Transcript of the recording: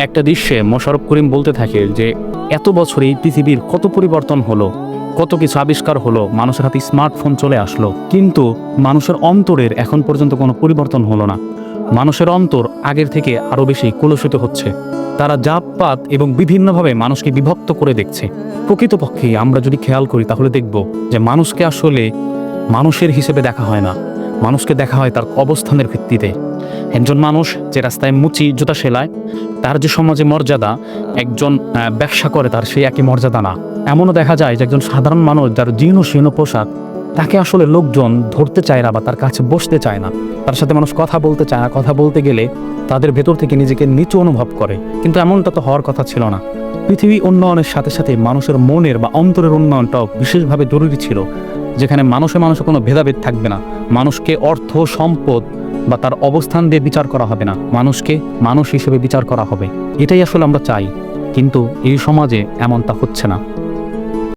একটা দৃশ্যে মোশাররফ করিম বলতে থাকে যে এত বছর এই পৃথিবীর কত পরিবর্তন হলো, কত কিছু আবিষ্কার হলো, মানুষের হাতে স্মার্টফোন চলে আসলো, কিন্তু মানুষের অন্তরের এখন পর্যন্ত কোনো পরিবর্তন হলো না। মানুষের অন্তর আগের থেকে আরও বেশি কলুষিত হচ্ছে। তারা জাতপাত এবং বিভিন্নভাবে মানুষকে বিভক্ত করে দেখছে। প্রকৃতপক্ষে আমরা যদি খেয়াল করি তাহলে দেখব যে মানুষকে আসলে মানুষের হিসেবে দেখা হয় না, মানুষকে দেখা হয় তার অবস্থানের ভিত্তিতে। একজন মানুষ যে রাস্তায় মুচি জুতা সেলায়, তার যে সমাজে মর্যাদা, একজন ব্যবসা করে তার সেই একই মর্যাদা না। এমনও দেখা যায় যে একজন সাধারণ মানুষ যার জীর্ণ শীর্ণ পোশাক, তাকে আসলে লোকজন ধরতে চায় না বা তার কাছে বসতে চায় না, তার সাথে মানুষ কথা বলতে চায় না। কথা বলতে গেলে তাদের ভেতর থেকে নিজেকে নিচু অনুভব করে। কিন্তু এমনটা তো হওয়ার কথা ছিল না। পৃথিবী উন্নয়নের সাথে সাথে মানুষের মনের বা অন্তরের উন্নয়নটাও বিশেষভাবে জরুরি ছিল, যেখানে মানুষে কোনো ভেদাভেদ থাকবে না। মানুষকে অর্থ সম্পদ বা তার অবস্থান দিয়ে বিচার করা হবে না, মানুষকে মানুষ হিসেবে বিচার করা হবে। এটাই আসলে আমরা চাই, কিন্তু এই সমাজে এমনটা হচ্ছে না।